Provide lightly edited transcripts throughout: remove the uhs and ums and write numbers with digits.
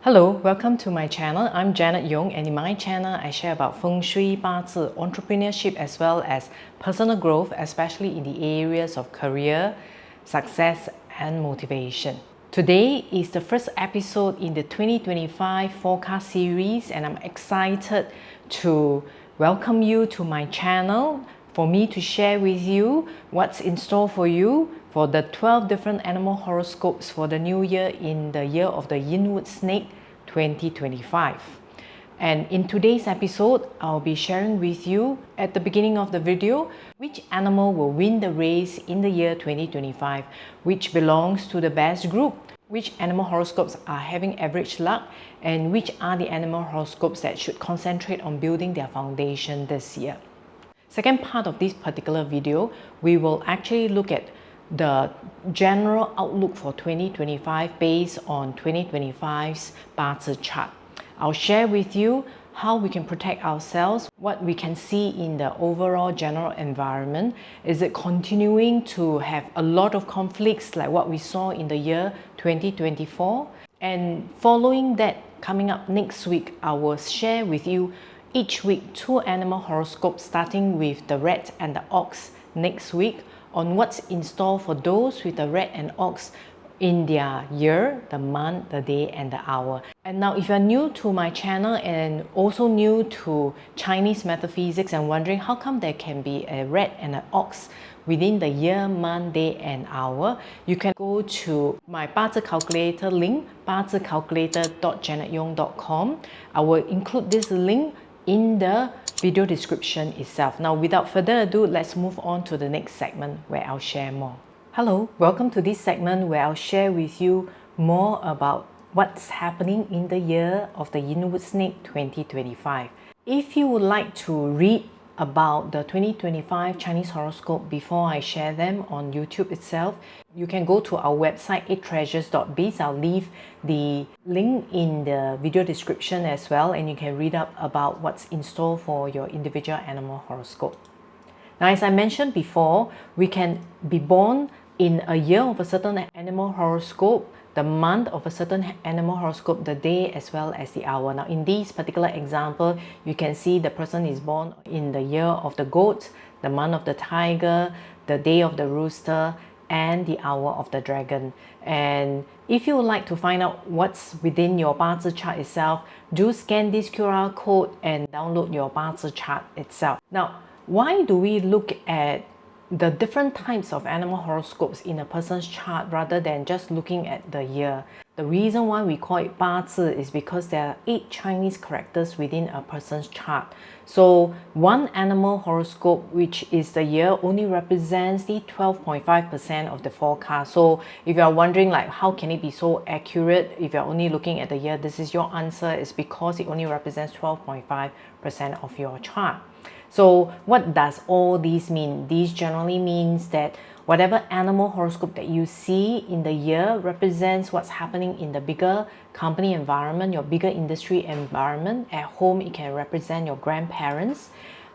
Hello, welcome to my channel. I'm Janet Yong, and in my channel I share about Feng Shui, Bazi, entrepreneurship as well as personal growth, especially in the areas of career, success and motivation. Today is the first episode in the 2025 forecast series, and I'm excited to welcome you to my channel for me to share with you what's in store for you for the 12 different animal horoscopes for the new year in the year of the Yin Snake 2025. And in today's episode, I'll be sharing with you at the beginning of the video which animal will win the race in the year 2025, which belongs to the best group, which animal horoscopes are having average luck, and which are the animal horoscopes that should concentrate on building their foundation this year. Second part of this particular video, we will actually look at the general outlook for 2025 based on 2025's Bazi Chart. I'll share with you how we can protect ourselves, what we can see in the overall general environment. Is it continuing to have a lot of conflicts like what we saw in the year 2024? And following that, coming up next week, I will share with you each week 2 animal horoscopes, starting with the rat and the ox next week, on what's in store for those with the rat and ox in their year, the month, the day and the hour. And now if you're new to my channel and also new to Chinese metaphysics and wondering how come there can be a rat and an ox within the year, month, day and hour, you can go to my Bazi calculator link, bazicalculator.janetyong.com. I will include this link in the video description itself. Now, without further ado, let's move on to the next segment where I'll share more. Hello, welcome to this segment where I'll share with you more about what's happening in the year of the Yin Snake 2025. If you would like to read about the 2025 Chinese horoscope before I share them on YouTube itself, you can go to our website 8treasures.biz. I'll leave the link in the video description as well, and you can read up about what's in store for your individual animal horoscope. Now, as I mentioned before, we can be born in a year of a certain animal horoscope, the month of a certain animal horoscope, the day as well as the hour. Now, in this particular example, you can see the person is born in the year of the goat, the month of the tiger, the day of the rooster, and the hour of the dragon. And if you would like to find out what's within your Bazi chart itself, do scan this QR code and download your Bazi chart itself. Now, why do we look at the different types of animal horoscopes in a person's chart rather than just looking at the year? The reason why we call it Bazi is because there are 8 Chinese characters within a person's chart. So one animal horoscope, which is the year, only represents the 12.5% of the forecast. So if you are wondering like how can it be so accurate if you're only looking at the year, this is your answer. It's because it only represents 12.5% of your chart. So what does all these mean? These generally means that whatever animal horoscope that you see in the year represents what's happening in the bigger company environment, your bigger industry environment. At home, it can represent your grandparents.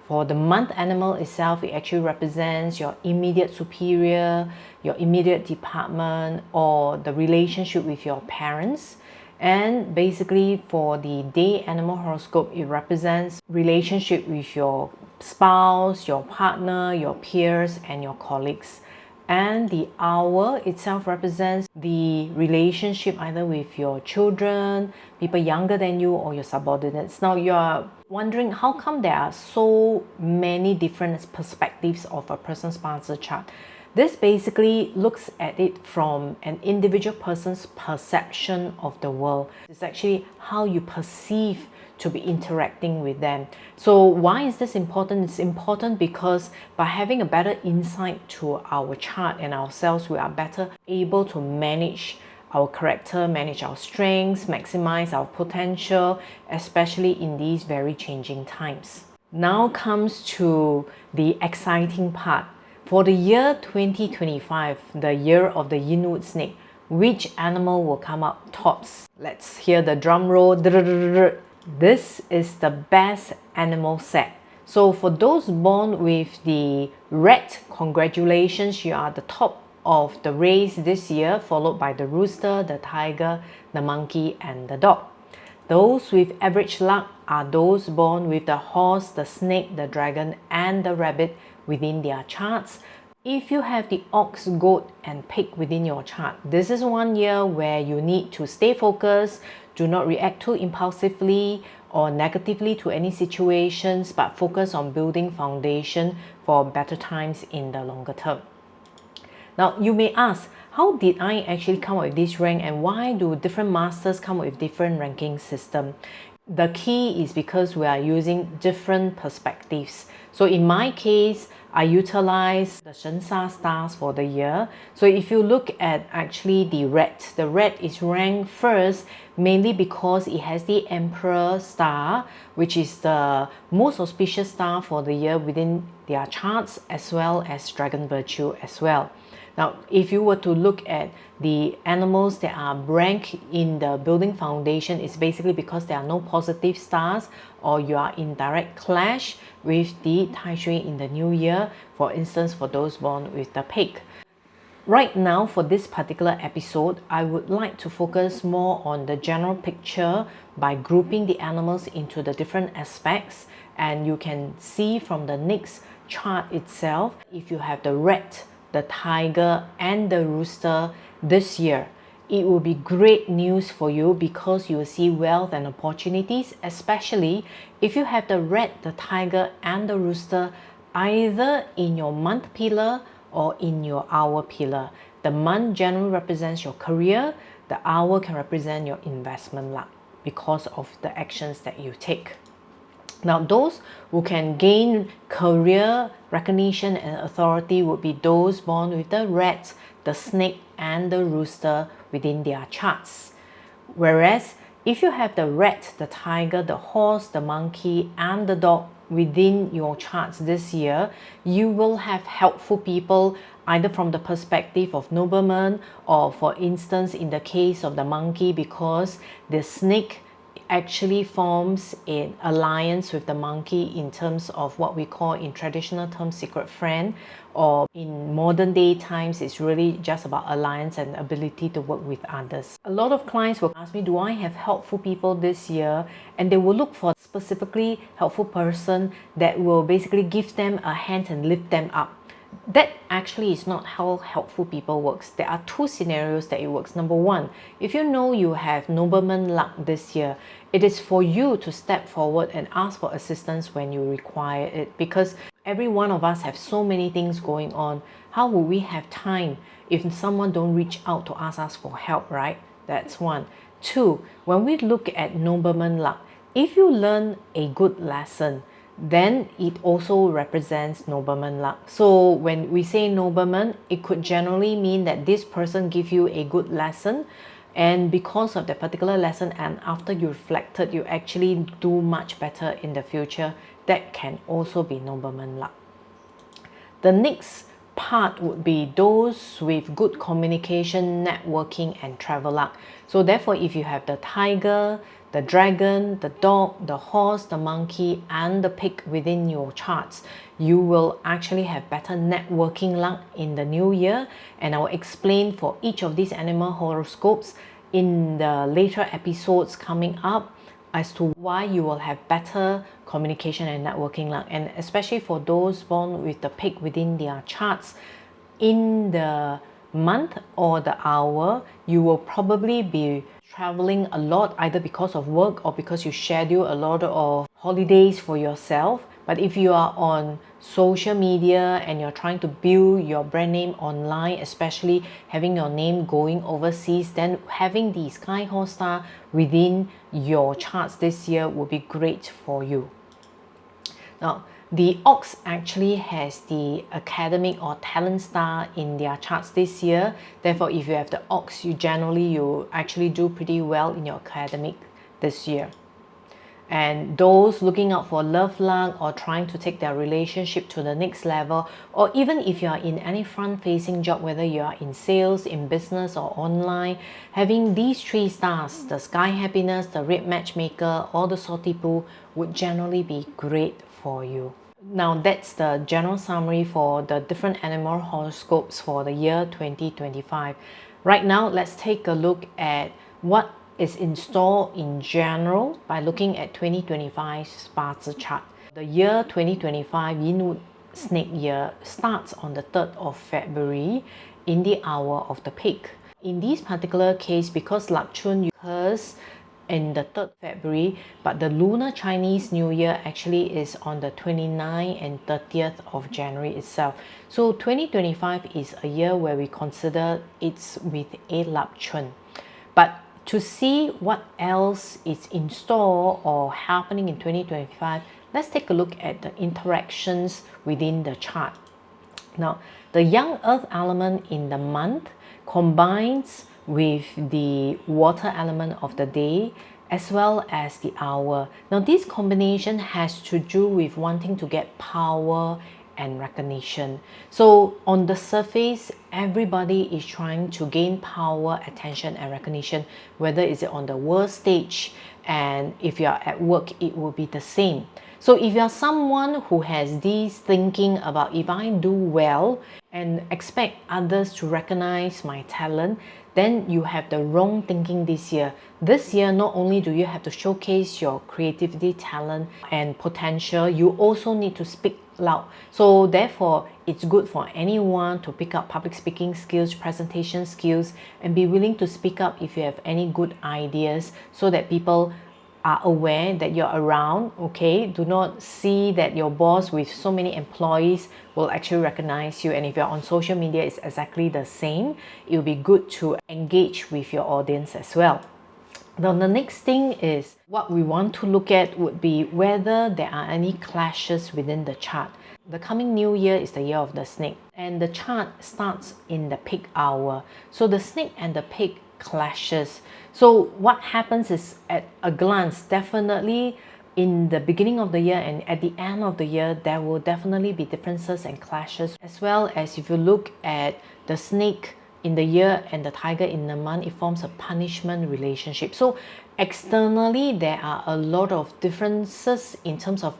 For the month animal itself, it actually represents your immediate superior, your immediate department, or the relationship with your parents. And basically for the day animal horoscope, it represents relationship with your spouse, your partner, your peers and your colleagues. And the hour itself represents the relationship either with your children, people younger than you, or your subordinates. Now you're wondering how come there are so many different perspectives of a person's Bazi chart. This basically looks at it from an individual person's perception of the world. It's actually how you perceive to be interacting with them. So why is this important? It's important because by having a better insight to our chart and ourselves, we are better able to manage our character, manage our strengths, maximize our potential, especially in these very changing times. Now comes to the exciting part. For the year 2025, the year of the Yin Snake, which animal will come up tops? Let's hear the drum roll. This is the best animal set. So for those born with the rat, congratulations, you are the top of the race this year, followed by the rooster, the tiger, the monkey and the dog. Those with average luck are those born with the horse, the snake, the dragon, and the rabbit within their charts. If you have the ox, goat, and pig within your chart, this is one year where you need to stay focused, do not react too impulsively or negatively to any situations, but focus on building foundation for better times in the longer term. Now, you may ask, how did I actually come up with this rank, and why do different masters come up with different ranking system? The key is because we are using different perspectives. So in my case, I utilize the Shensa stars for the year. So if you look at actually the red is ranked first mainly because it has the Emperor star, which is the most auspicious star for the year within their charts, as well as Dragon Virtue as well. Now, if you were to look at the animals that are ranked in the building foundation, it's basically because there are no positive stars or you are in direct clash with the Tai Shui in the new year, for instance, for those born with the pig. Right now, for this particular episode, I would like to focus more on the general picture by grouping the animals into the different aspects. And you can see from the next chart itself, if you have the red, the tiger, and the rooster this year, it will be great news for you because you will see wealth and opportunities, especially if you have the red, the tiger, and the rooster either in your month pillar or in your hour pillar. The month generally represents your career, the hour can represent your investment luck because of the actions that you take. Now, those who can gain career recognition and authority would be those born with the rat, the snake, and the rooster within their charts. Whereas, if you have the rat, the tiger, the horse, the monkey, and the dog within your charts this year, you will have helpful people either from the perspective of noblemen, or for instance, in the case of the monkey, because the snake actually forms an alliance with the monkey in terms of what we call in traditional terms secret friend, or in modern day times it's really just about alliance and ability to work with others. A lot of clients will ask me, do I have helpful people this year? And they will look for a specifically helpful person that will basically give them a hand and lift them up. That actually is not how helpful people works. There are two scenarios that it works. Number one, if you know you have nobleman luck this year, it is for you to step forward and ask for assistance when you require it, because every one of us have so many things going on. How will we have time if someone don't reach out to ask us for help, right? That's one. Two, when we look at nobleman luck, if you learn a good lesson, then it also represents nobleman luck. So when we say nobleman, it could generally mean that this person give you a good lesson, and because of that particular lesson, and after you reflected, you actually do much better in the future. That can also be nobleman luck. The next part would be those with good communication, networking, and travel luck. So therefore, if you have the tiger, the dragon, the dog, the horse, the monkey, and the pig within your charts, you will actually have better networking luck in the new year. And I will explain for each of these animal horoscopes in the later episodes coming up as to why you will have better communication and networking luck. And especially for those born with the pig within their charts, in the month or the hour, you will probably be traveling a lot, either because of work or because you schedule a lot of holidays for yourself. But if you are on social media and you're trying to build your brand name online, especially having your name going overseas, then having the Sky Horse star within your charts this year will be great for you. Now, the ox actually has the academic or talent star in their charts this year. Therefore, if you have the ox, you actually do pretty well in your academic this year. And those looking out for love luck or trying to take their relationship to the next level, or even if you are in any front-facing job, whether you are in sales, in business, or online, having these three stars, the Sky Happiness, the Red Matchmaker, or the Salty Poo, would generally be great for you. Now, that's the general summary for the different animal horoscopes for the year 2025. Right now, let's take a look at what is installed in general by looking at 2025's Bazi Chart. The year 2025 Yin Snake Year starts on the 3rd of February in the hour of the pig. In this particular case, because Lakchun occurs in the 3rd February, but the lunar Chinese New Year actually is on the 29th and 30th of January itself. So 2025 is a year where we consider it's with a Lakchun. But to see what else is in store or happening in 2025, let's take a look at the interactions within the chart. Now, the young earth element in the month combines with the water element of the day as well as the hour. Now, this combination has to do with wanting to get power and recognition. So on the surface, everybody is trying to gain power, attention and recognition, whether it's on the world stage, and if you are at work, it will be the same. So if you are someone who has this thinking about if I do well and expect others to recognize my talent, then you have the wrong thinking this year. This year, not only do you have to showcase your creativity, talent and potential, you also need to speak loud. So therefore, it's good for anyone to pick up public speaking skills, presentation skills, and be willing to speak up if you have any good ideas so that people are aware that you're around. Okay, do not see that your boss with so many employees will actually recognize you, and if you're on social media, it's exactly the same. It will be good to engage with your audience as well. Now, the next thing is what we want to look at would be whether there are any clashes within the chart. The coming new year is the year of the snake, and the chart starts in the peak hour. So the snake and the pig clashes. So what happens is, at a glance, definitely in the beginning of the year and at the end of the year, there will definitely be differences and clashes, as well as if you look at the snake in the year and the tiger in the month, it forms a punishment relationship. So externally, there are a lot of differences in terms of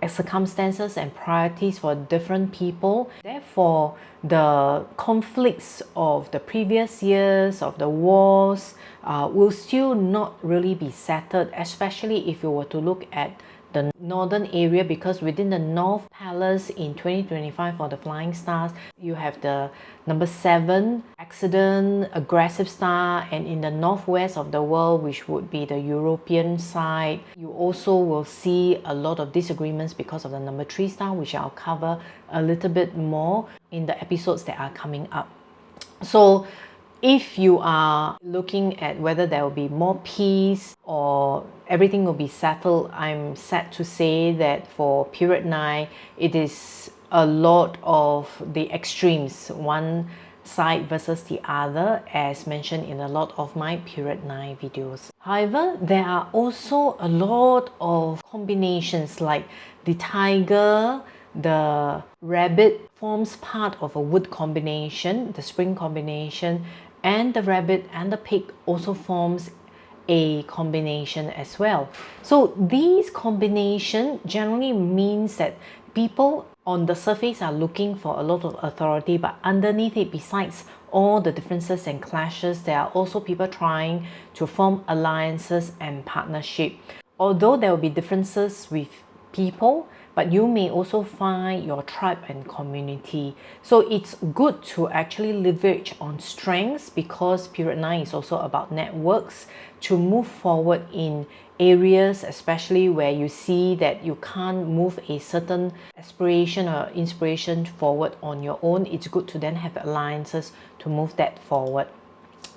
circumstances and priorities for different people. Therefore, the conflicts of the previous years, of the wars, will still not really be settled, especially if you were to look at the northern area, because within the North Palace in 2025 for the flying stars, you have the number 7 accident aggressive star, and in the northwest of the world, which would be the European side, you also will see a lot of disagreements because of the number 3 star, which I'll cover a little bit more in the episodes that are coming up. So if you are looking at whether there will be more peace or everything will be settled, I'm sad to say that for period 9, it is a lot of the extremes, one side versus the other, as mentioned in a lot of my period 9 videos. However, there are also a lot of combinations, like the tiger, the rabbit forms part of a wood combination, the spring combination, and the rabbit and the pig also forms a combination as well. So these combination generally means that people on the surface are looking for a lot of authority, but underneath it, besides all the differences and clashes, there are also people trying to form alliances and partnership. Although there will be differences with people, but you may also find your tribe and community. So it's good to actually leverage on strengths, because period 9 is also about networks, to move forward in areas, especially where you see that you can't move a certain aspiration or inspiration forward on your own. It's good to then have alliances to move that forward.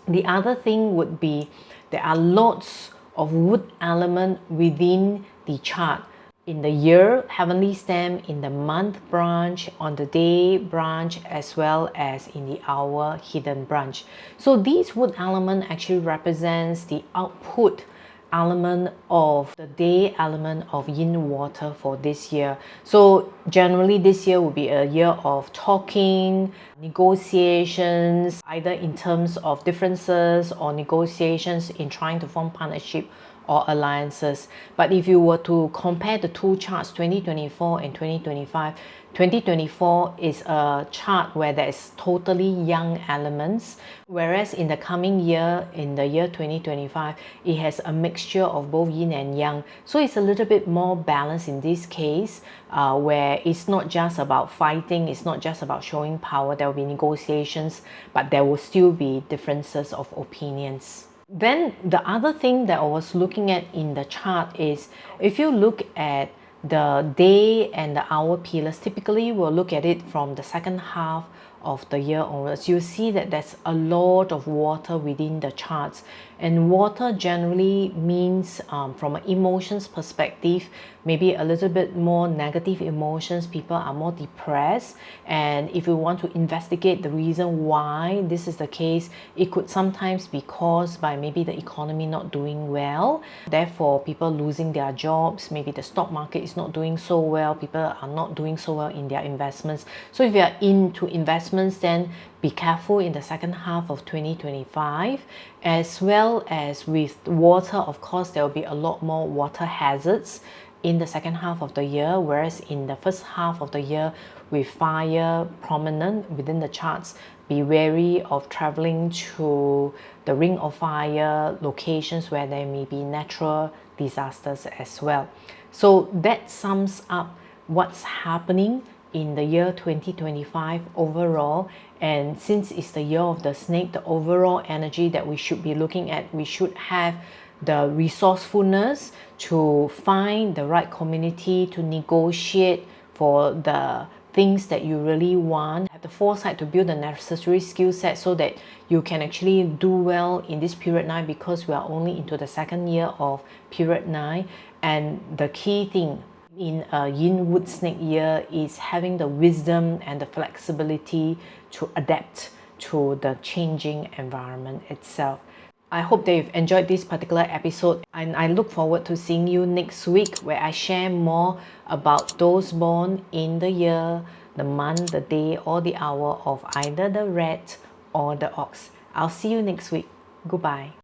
The other thing would be there are lots of wood element within the chart. In the year, heavenly stem, in the month branch, on the day branch, as well as in the hour hidden branch. So these wood element actually represents the output element of the day element of yin water for this year. So generally this year will be a year of talking, negotiations, either in terms of differences or negotiations in trying to form partnership or alliances. But if you were to compare the two charts, 2024 and 2025, 2024 is a chart where there is totally young elements, whereas in the coming year, in the year 2025, it has a mixture of both yin and yang. So it's a little bit more balanced in this case, where it's not just about fighting, it's not just about showing power. There will be negotiations, but there will still be differences of opinions. Then the other thing that I was looking at in the chart is, if you look at the day and the hour pillars, typically we'll look at it from the second half of the year onwards. You see that there's a lot of water within the charts, and water generally means from an emotions perspective, maybe a little bit more negative emotions. People are more depressed, and if you want to investigate the reason why this is the case, it could sometimes be caused by maybe the economy not doing well, therefore people losing their jobs. Maybe the stock market is not doing so well, people are not doing so well in their investments. So if you are into investments, then be careful in the second half of 2025. As well as with water, of course, there will be a lot more water hazards in the second half of the year, whereas in the first half of the year, with fire prominent within the charts, be wary of traveling to the ring of fire locations where there may be natural disasters as well. So that sums up what's happening in the year 2025 overall. And since it's the year of the snake, the overall energy that we should be looking at, we should have the resourcefulness to find the right community, to negotiate for the things that you really want, have the foresight to build the necessary skill set so that you can actually do well in this period 9, because we are only into the second year of period 9. And the key thing in a yin wood snake year is having the wisdom and the flexibility to adapt to the changing environment itself. I hope that you've enjoyed this particular episode, and I look forward to seeing you next week, where I share more about those born in the year, the month, the day or the hour of either the rat or the ox. I'll see you next week. Goodbye.